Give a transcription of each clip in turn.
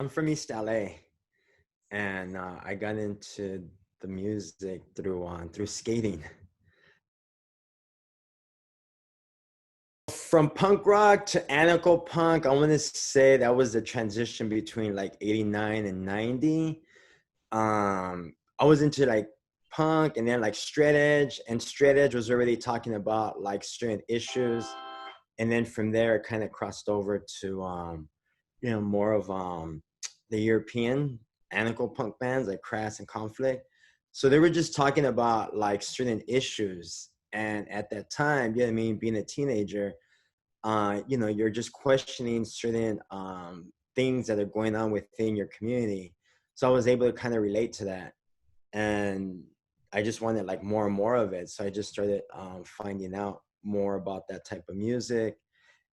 I'm from East LA, and I got into the music through skating. From punk rock to anarcho punk, I want to say that was the transition between like 89 and 90. I was into like punk and then like straight edge, and straight edge was already talking about like certain issues. And then from there, it kind of crossed over to, more of the European anarcho punk bands like Crass and Conflict. So they were just talking about like certain issues. And at that time, you know what I mean, being a teenager, you're just questioning certain things that are going on within your community. So I was able to kind of relate to that. And I just wanted like more and more of it. So I just started finding out more about that type of music.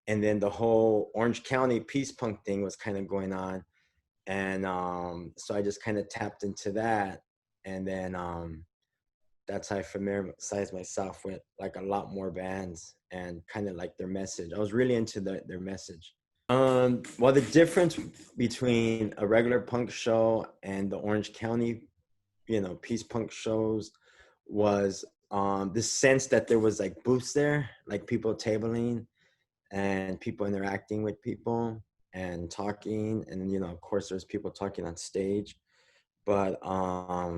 And then the whole Orange County peace punk thing was kind of going on. And so I just kind of tapped into that. And then that's how I familiarized myself with like a lot more bands and kind of like their message. I was really into their message. Well, the difference between a regular punk show and the Orange County, peace punk shows was the sense that there was like booths there, like people tabling and people interacting with people and talking. And, of course, there's people talking on stage. But I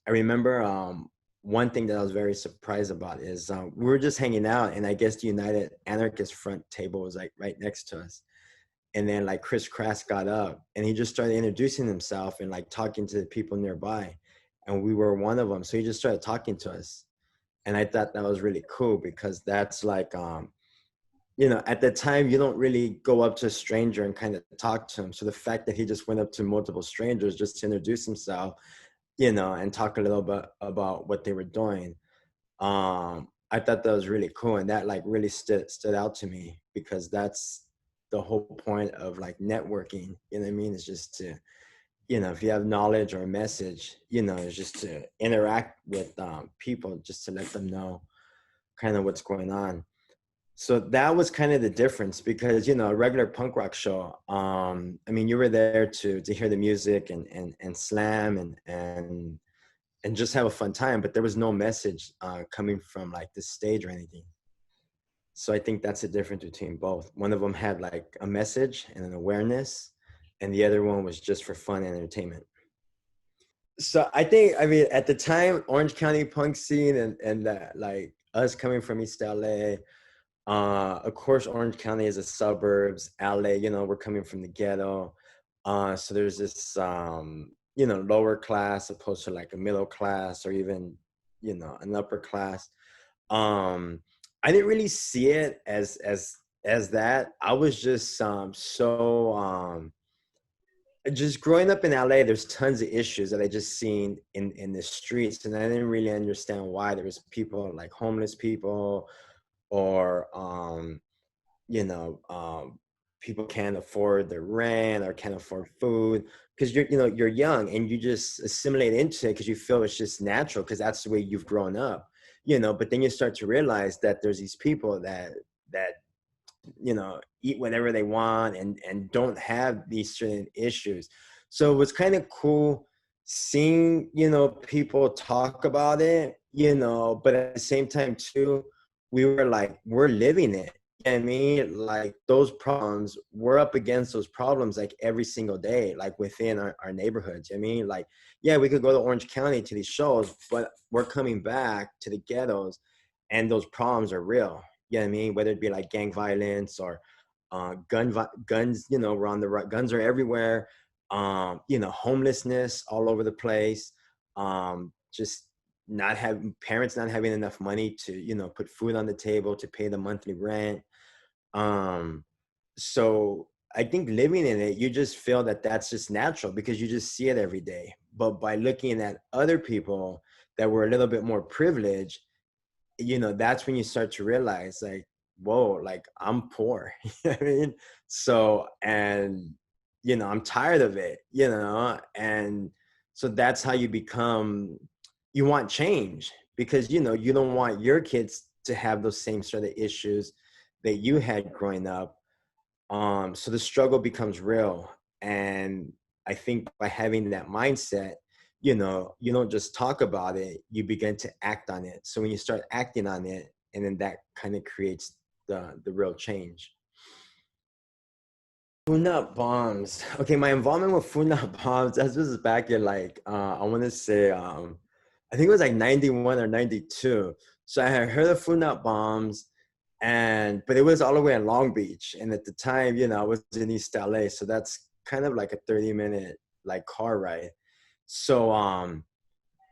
remember one thing that I was very surprised about is we were just hanging out, and I guess the United Anarchist front table was like right next to us. And then like Chris Crass got up and he just started introducing himself and like talking to the people nearby. And we were one of them. So he just started talking to us. And I thought that was really cool because that's like, at the time, you don't really go up to a stranger and kind of talk to him. So the fact that he just went up to multiple strangers just to introduce himself, and talk a little bit about what they were doing. I thought that was really cool. And that like really stood out to me because that's the whole point of like networking, you know what I mean? It's just to, if you have knowledge or a message, it's just to interact with people, just to let them know kind of what's going on. So that was kind of the difference because, a regular punk rock show, I mean, you were there to hear the music and slam and just have a fun time, but there was no message coming from like the stage or anything. So I think that's the difference between both. One of them had like a message and an awareness, and the other one was just for fun and entertainment. So I think, I mean, at the time, Orange County punk scene and like us coming from East LA, of course, Orange County is a suburbs. LA, we're coming from the ghetto. So there's this, lower class opposed to like a middle class or even, an upper class. I didn't really see it as that. I was just just growing up in LA, there's tons of issues that I just seen in the streets, and I didn't really understand why there was people like homeless people or you know people can't afford the rent or can't afford food because you're young and you just assimilate into it because you feel it's just natural because that's the way you've grown up, but then you start to realize that there's these people that eat whatever they want and don't have these certain issues. So it was kind of cool seeing, people talk about it, but at the same time too, we were like, we're living it. You know what I mean? Like those problems, we're up against those problems like every single day, like within our neighborhoods. I mean, like, yeah, we could go to Orange County to these shows, but we're coming back to the ghettos and those problems are real. You know what I mean? Whether it be like gang violence or guns, we're on the right, guns are everywhere. Homelessness all over the place. Just not having parents not having enough money to, put food on the table to pay the monthly rent. So I think living in it, you just feel that that's just natural because you just see it every day. But by looking at other people that were a little bit more privileged, that's when you start to realize like, whoa, like I'm poor. You know what I mean? So, and, I'm tired of it, and so that's how you want change because, you don't want your kids to have those same sort of issues that you had growing up. So the struggle becomes real. And I think by having that mindset, you know, you don't just talk about it, you begin to act on it. So when you start acting on it, and then that kind of creates the real change. Food Not Bombs. Okay, my involvement with Food Not Bombs, that was back in like, I want to say, I think it was like 91 or 92. So I had heard of Food Not Bombs, but it was all the way in Long Beach. And at the time, you know, I was in East LA. So that's kind of like a 30-minute like car ride. So,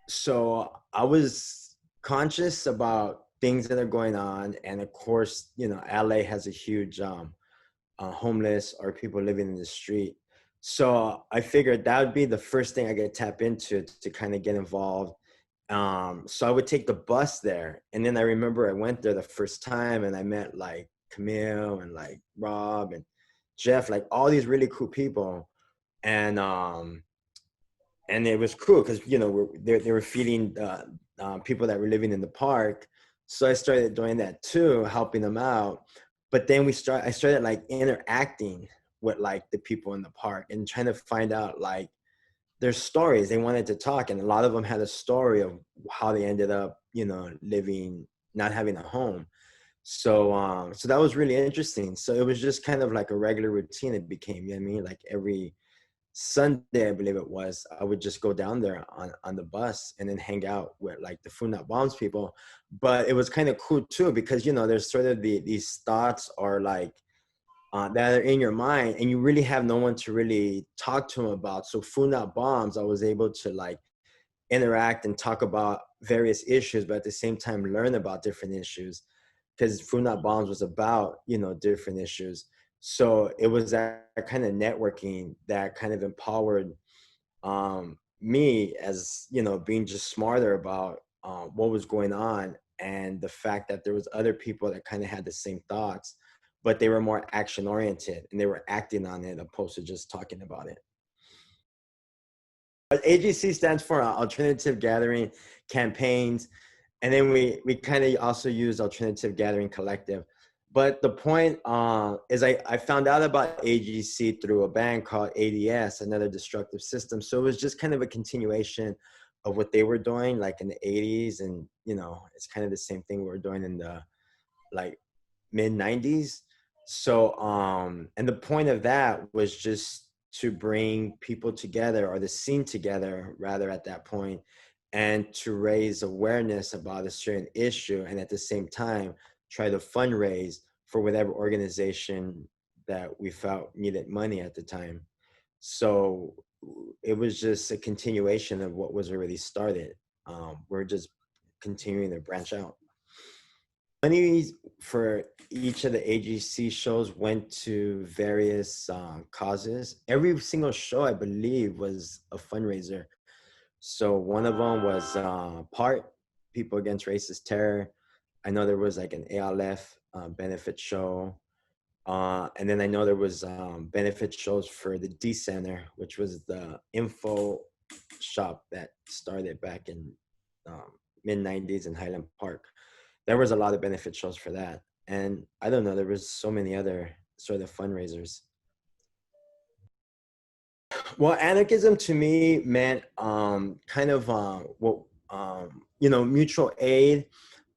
so I was conscious about things that are going on. And of course, you know, LA has a huge, homeless or people living in the street. So I figured that would be the first thing I could tap into to kind of get involved. So I would take the bus there. And then I remember I went there the first time and I met like Camille and like Rob and Jeff, like all these really cool people. And it was cool because, you know, they were feeding people that were living in the park. So I started doing that too, helping them out. But then I started like interacting with like the people in the park and trying to find out like their stories. They wanted to talk, and a lot of them had a story of how they ended up, you know, living, not having a home. So so that was really interesting. So it was just kind of like a regular routine. It became, you know what I mean, like every Sunday, I believe it was, I would just go down there on the bus and then hang out with like the Food Not Bombs people. But it was kind of cool too, because, you know, there's sort of these thoughts are like that are in your mind, and you really have no one to really talk to them about. So Food Not Bombs, I was able to like interact and talk about various issues, but at the same time learn about different issues, because Food Not Bombs was about, you know, different issues. So it was that kind of networking that kind of empowered me, as, you know, being just smarter about what was going on, and the fact that there was other people that kind of had the same thoughts, but they were more action oriented and they were acting on it opposed to just talking about it. But A.G.C stands for Alternative Gathering Campaigns. And then we kind of also use Alternative Gathering Collective. But the point is I found out about A.G.C through a band called ADS, Another Destructive System. So it was just kind of a continuation of what they were doing like in the 80s. And, you know, it's kind of the same thing we were doing in the like mid 90s. So and the point of that was just to bring people together, or the scene together rather, at that point, and to raise awareness about a certain issue, and at the same time try to fundraise for whatever organization that we felt needed money at the time. So it was just a continuation of what was already started. We're just continuing to branch out. Money for each of the A.G.C shows went to various causes. Every single show, I believe, was a fundraiser. So one of them was PART, People Against Racist Terror. I know there was like an ALF benefit show. And then I know there was benefit shows for the D Center, which was the info shop that started back in mid 90s in Highland Park. There was a lot of benefit shows for that. And I don't know, there was so many other sort of fundraisers. Well, anarchism to me meant kind of what, you know, mutual aid,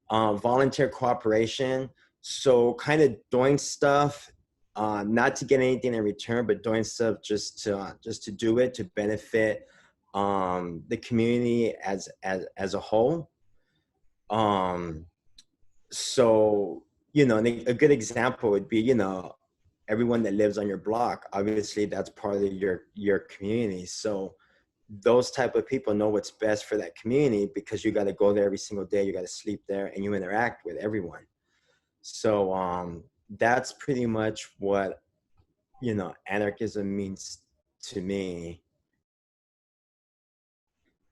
volunteer cooperation. So kind of doing stuff, not to get anything in return, but doing stuff just to do it, to benefit the community as a whole. Um, so, you know, a good example would be, you know, everyone that lives on your block, obviously that's part of your community. So those type of people know what's best for that community, because you got to go there every single day, you got to sleep there, and you interact with everyone. So that's pretty much what, you know, anarchism means to me.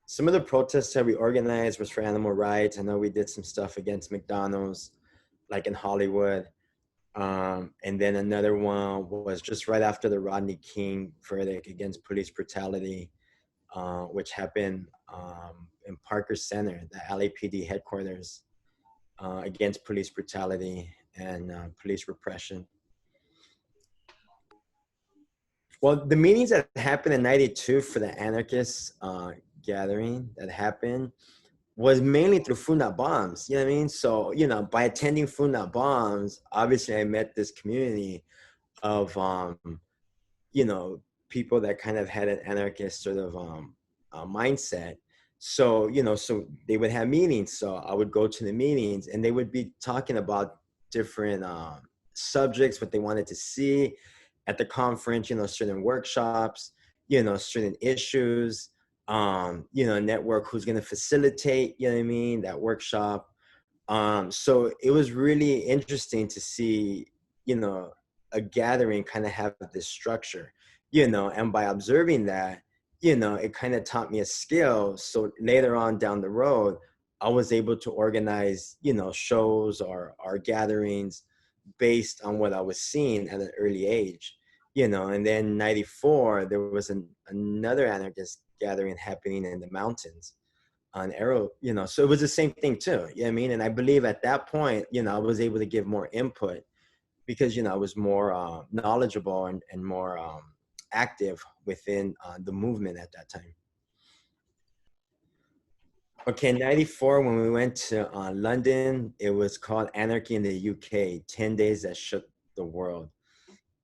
Some of the protests that we organized was for animal rights. I know we did some stuff against McDonald's, like in Hollywood. And then another one was just right after the Rodney King verdict against police brutality, which happened in Parker Center, the LAPD headquarters, against police brutality and police repression. Well, the meetings that happened in '92 for the anarchist gathering that happened was mainly through Food Not Bombs. You know what I mean? So, by attending Food Not Bombs, obviously I met this community of you know, people that kind of had an anarchist sort of mindset. So, so they would have meetings. So I would go to the meetings and they would be talking about different subjects, what they wanted to see at the conference, certain workshops, certain issues, network who's going to facilitate, you know what I mean, that workshop. So it was really interesting to see, a gathering kind of have this structure, and by observing that, it kind of taught me a skill. So later on down the road, I was able to organize, shows or gatherings based on what I was seeing at an early age, and then '94, there was another anarchist gathering happening in the mountains on Arrow, so it was the same thing too. You know what I mean? And I believe at that point, I was able to give more input because, I was more knowledgeable and more active within the movement at that time. Okay, '94, when we went to London, it was called Anarchy in the UK, 10 Days That Shook the World.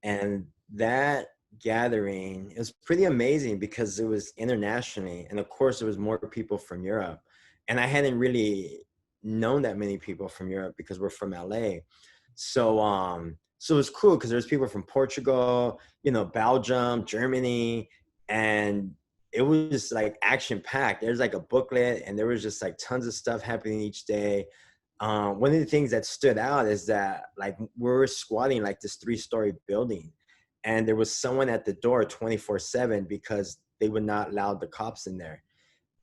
And that gathering, it was pretty amazing because it was internationally. And of course, there was more people from Europe. And I hadn't really known that many people from Europe because we're from LA. So it was cool because there's people from Portugal, Belgium, Germany, and it was like action packed. There's like a booklet and there was just like tons of stuff happening each day. One of the things that stood out is that like we were squatting like this 3-story building and there was someone at the door 24/7 because they would not allow the cops in there.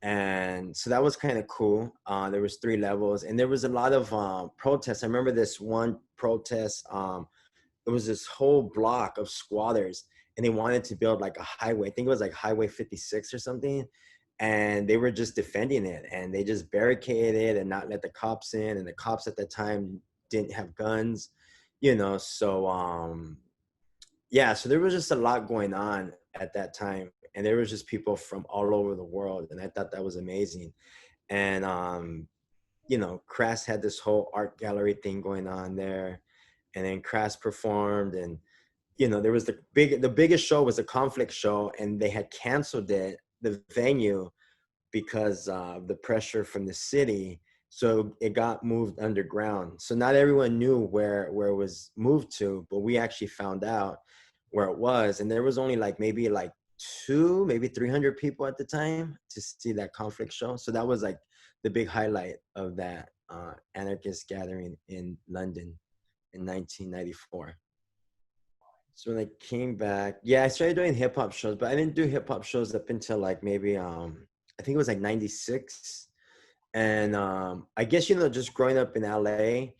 And so that was kind of cool. There was 3 levels and there was a lot of protests. I remember this one protest. It was this whole block of squatters and they wanted to build like a highway. I think it was like Highway 56 or something. And they were just defending it and they just barricaded it and not let the cops in. And the cops at the time didn't have guns, so yeah, so there was just a lot going on at that time. And there was just people from all over the world. And I thought that was amazing. And Crass had this whole art gallery thing going on there. And then Crass performed and there was the biggest show was a conflict show and they had canceled the venue because of the pressure from the city. So it got moved underground. So not everyone knew where it was moved to, but we actually found out where it was. And there was only like maybe like 300 people at the time to see that conflict show. So that was like the big highlight of that anarchist gathering in London in 1994. So when I came back, yeah, I started doing hip hop shows, but I didn't do hip hop shows up until like maybe I think it was like '96. And I guess just growing up in LA,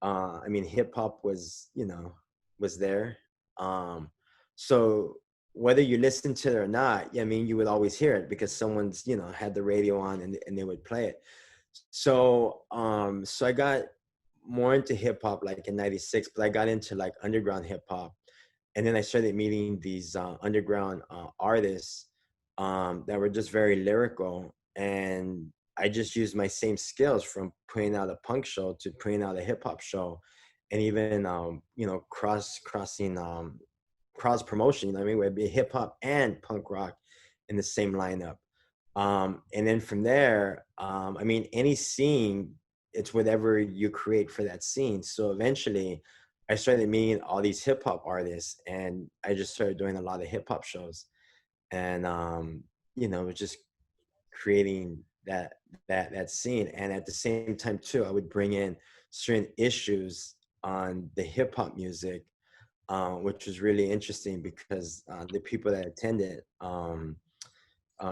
I mean hip hop was was there. So whether you listen to it or not, I mean you would always hear it because someone's had the radio on and they would play it. So I got more into hip hop like in '96, but I got into like underground hip hop and then I started meeting these underground artists that were just very lyrical, and I just used my same skills from putting out a punk show to putting out a hip hop show, and even crossing cross promotion. You know what I mean? Where it'd be hip hop and punk rock in the same lineup. And then from there, I mean, any scene, it's whatever you create for that scene. So eventually, I started meeting all these hip hop artists, and I just started doing a lot of hip hop shows, and just creating that scene. And at the same time, too, I would bring in certain issues on the hip hop music, which was really interesting because the people that attended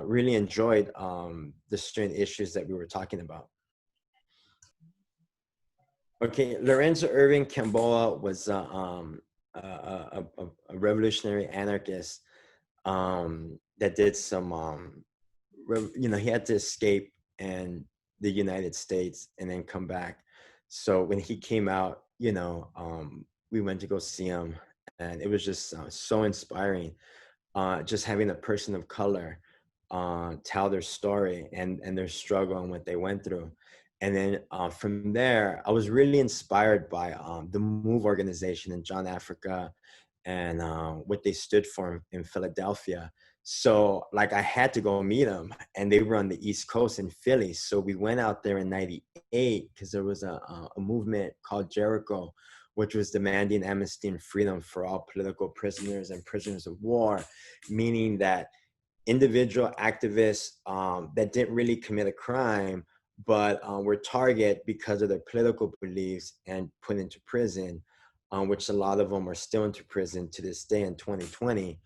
really enjoyed the certain issues that we were talking about. Okay, Lorenzo Irving Camboa was a revolutionary anarchist that did some, he had to escape and the United States and then come back. So when he came out, we went to go see him, and it was just so inspiring. just having a person of color tell their story and their struggle and what they went through. And then from there, I was really inspired by the MOVE organization in John Africa and what they stood for in Philadelphia. So like I had to go meet them, and they were on the East Coast in Philly. So we went out there in '98 because there was a movement called Jericho, which was demanding amnesty and freedom for all political prisoners and prisoners of war, meaning that individual activists that didn't really commit a crime, but were targeted because of their political beliefs and put into prison, which a lot of them are still into prison to this day in 2020.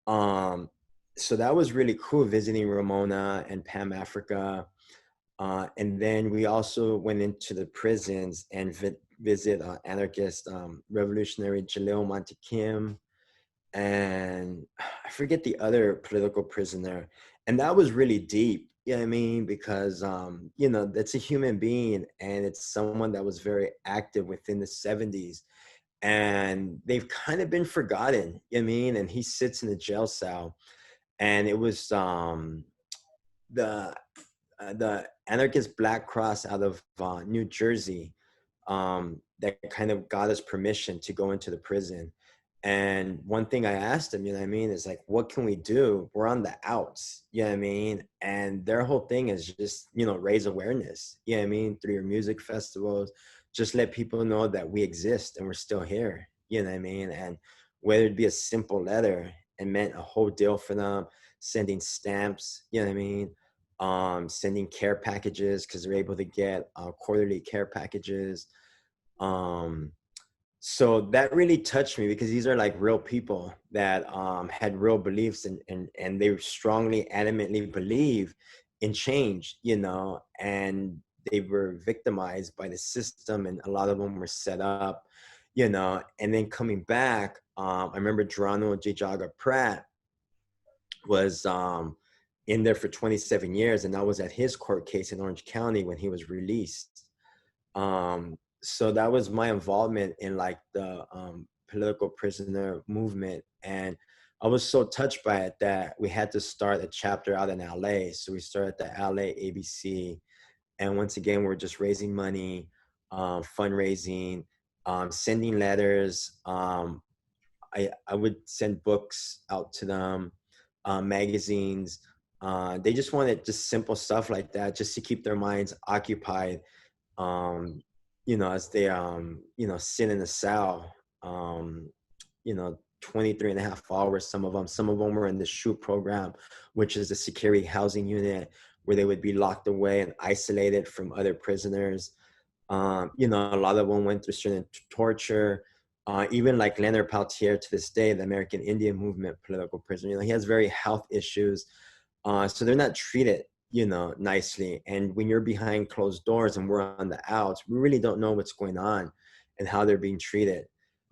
Um, so that was really cool visiting Ramona and Pam Africa. And then we also went into the prisons and visit anarchist revolutionary Jalil Montekim, and I forget the other political prisoner. And that was really deep, you know what I mean? Because, you know, that's a human being, and it's someone that was very active within the 70s. And they've kind of been forgotten, you know what I mean? And he sits in a jail cell. And it was the the anarchist Black Cross out of New Jersey that kind of got us permission to go into the prison. And one thing I asked them, you know what I mean, is like, what can we do? We're on the outs, you know what I mean? And their whole thing is just, you know, raise awareness, you know what I mean, through your music festivals, just let people know that we exist and we're still here, you know what I mean? And whether it be a simple letter, it meant a whole deal for them, sending stamps, you know what I mean? Sending care packages because they're able to get quarterly care packages. Um, so that really touched me because these are like real people that had real beliefs, and they strongly, adamantly believe in change, you know, and they were victimized by the system, and a lot of them were set up, you know. And then coming back, I remember Geronimo J. Jaga Pratt was in there for 27 years, and I was at his court case in Orange County when he was released. So that was my involvement in like the political prisoner movement. And I was so touched by it that we had to start a chapter out in LA. So we started the LA A.G.C. And once again, we're just raising money, fundraising, sending letters. I would send books out to them, magazines. They just wanted just simple stuff like that, just to keep their minds occupied, um, you know, as they, you know, sit in a cell, you know, 23 and a half hours, some of them were in the SHU program, which is the security housing unit, where they would be locked away and isolated from other prisoners. You know, a lot of them went through certain torture. Even like Leonard Peltier to this day, the American Indian movement political prisoner, you know, he has very health issues. So they're not treated, you know, nicely. And when you're behind closed doors and we're on the outs, we really don't know what's going on and how they're being treated.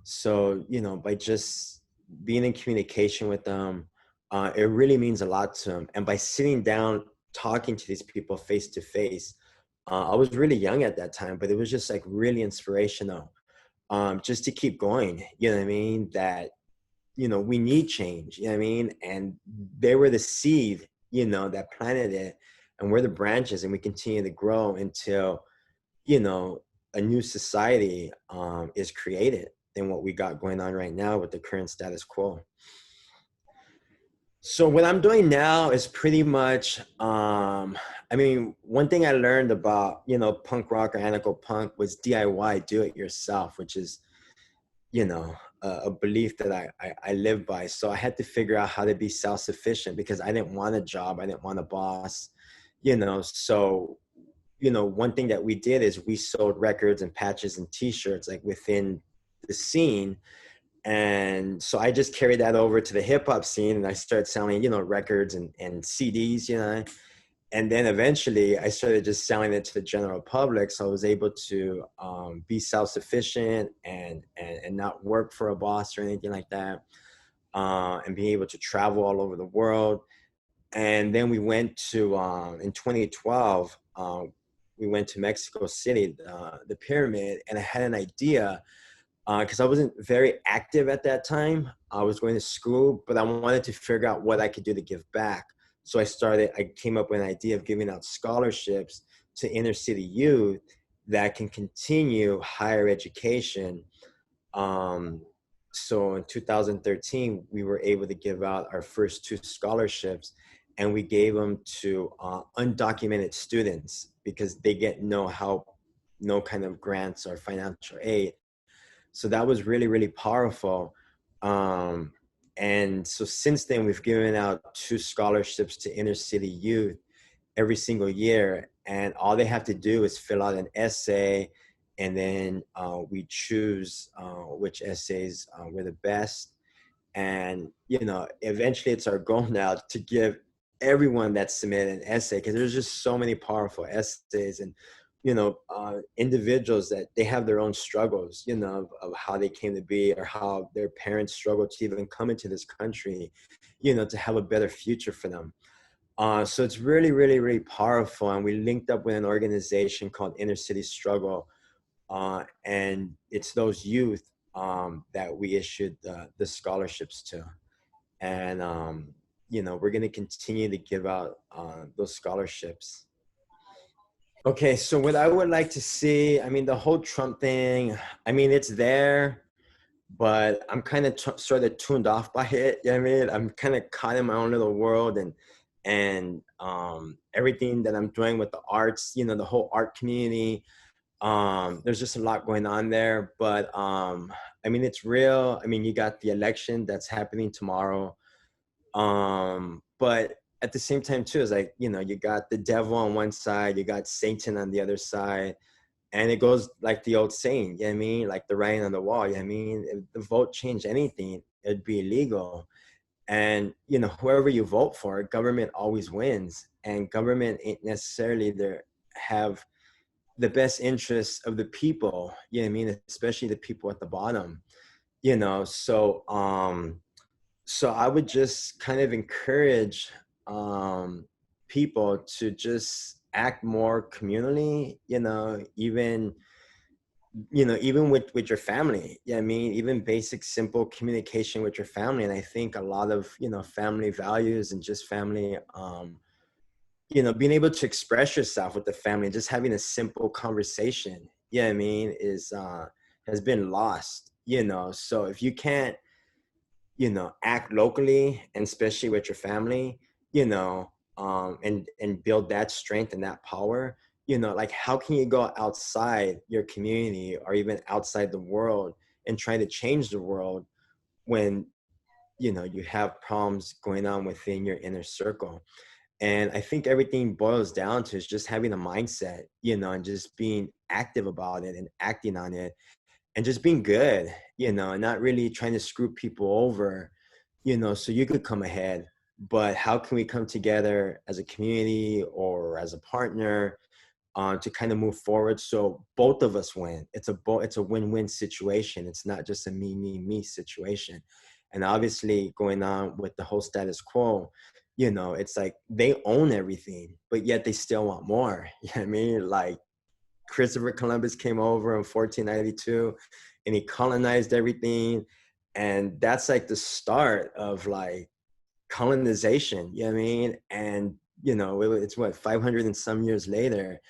So, you know, by just being in communication with them, it really means a lot to them. And by sitting down, talking to these people face to face, I was really young at that time, but it was just like really inspirational, just to keep going, you know what I mean? That, you know, we need change, you know what I mean? And they were the seed, you know, that planted it, and we're the branches, and we continue to grow until, you know, a new society is created than what we got going on right now with the current status quo. So what I'm doing now is pretty much, I mean, one thing I learned about, you know, punk rock or anarcho punk was DIY, do it yourself, which is, you know, a belief that I live by. So I had to figure out how to be self-sufficient because I didn't want a job. I didn't want a boss, you know. So, you know, one thing that we did is we sold records and patches and t-shirts like within the scene. And so I just carried that over to the hip hop scene, and I started selling, you know, records and CDs, you know. And then eventually I started just selling it to the general public. So I was able to be self-sufficient and not work for a boss or anything like that, and being able to travel all over the world. And then we went to, in 2012, we went to Mexico City, the pyramid, and I had an idea because I wasn't very active at that time. I was going to school, but I wanted to figure out what I could do to give back. So I came up with an idea of giving out scholarships to inner city youth that can continue higher education. Um, so in 2013, we were able to give out our first two scholarships, and we gave them to undocumented students because they get no help, no kind of grants or financial aid. So that was really, really powerful. Um, and so since then, we've given out two scholarships to inner city youth every single year. And all they have to do is fill out an essay, and then we choose which essays were the best. And, you know, eventually it's our goal now to give everyone that submitted an essay, because there's just so many powerful essays, and, you know, individuals that they have their own struggles, you know, of how they came to be, or how their parents struggled to even come into this country, you know, to have a better future for them. So it's really, really, really powerful. And we linked up with an organization called Inner City Struggle. And it's those youth that we issued the scholarships to. And, you know, we're going to continue to give out those scholarships. Okay, so what I would like to see, I mean, the whole Trump thing, I mean, it's there, but I'm kind of sort of tuned off by it. You know what I mean? I'm kind of caught in my own little world, and everything that I'm doing with the arts, you know, the whole art community. There's just a lot going on there, but I mean, it's real. I mean, you got the election that's happening tomorrow. But at the same time too, it's like, you know, you got the devil on one side, you got Satan on the other side. And it goes like the old saying, you know what I mean? Like the writing on the wall, you know what I mean? If the vote changed anything, it'd be illegal. And, you know, whoever you vote for, government always wins. And government ain't necessarily there have the best interests of the people, you know what I mean? Especially the people at the bottom, you know? So I would just kind of encourage people to just act more communally, even with your family. Yeah, I mean, even basic simple communication with your family. And I think a lot of, you know, family values and just family, being able to express yourself with the family, just having a simple conversation, yeah, I mean, is has been lost, you know. So if you can't, you know, act locally, and especially with your family, you know, and build that strength and that power, you know, like how can you go outside your community or even outside the world and try to change the world when, you know, you have problems going on within your inner circle? And I think everything boils down to is just having a mindset, you know, and just being active about it and acting on it, and just being good, you know, and not really trying to screw people over, you know, so you could come ahead. But how can we come together as a community or as a partner to kind of move forward so both of us win? It's a win-win situation. It's not just a me situation. And obviously, going on with the whole status quo, you know, it's like they own everything, but yet they still want more. You know what I mean? Like Christopher Columbus came over in 1492 and he colonized everything. And that's like the start of like colonization, you know what I mean? And, you know, it's what, 500 and some years later,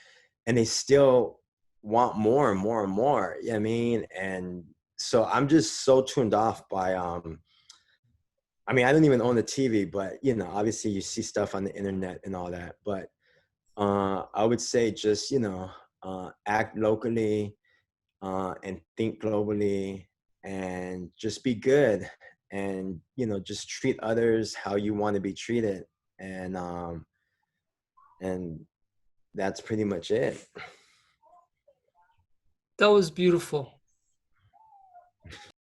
and they still want more and more and more, you know what I mean? And so I'm just so tuned off by, I mean, I don't even own a TV, but, you know, obviously you see stuff on the internet and all that. But I would say just, you know, act locally and think globally, and just be good, and, you know, just treat others how you want to be treated. And that's pretty much it. That was beautiful.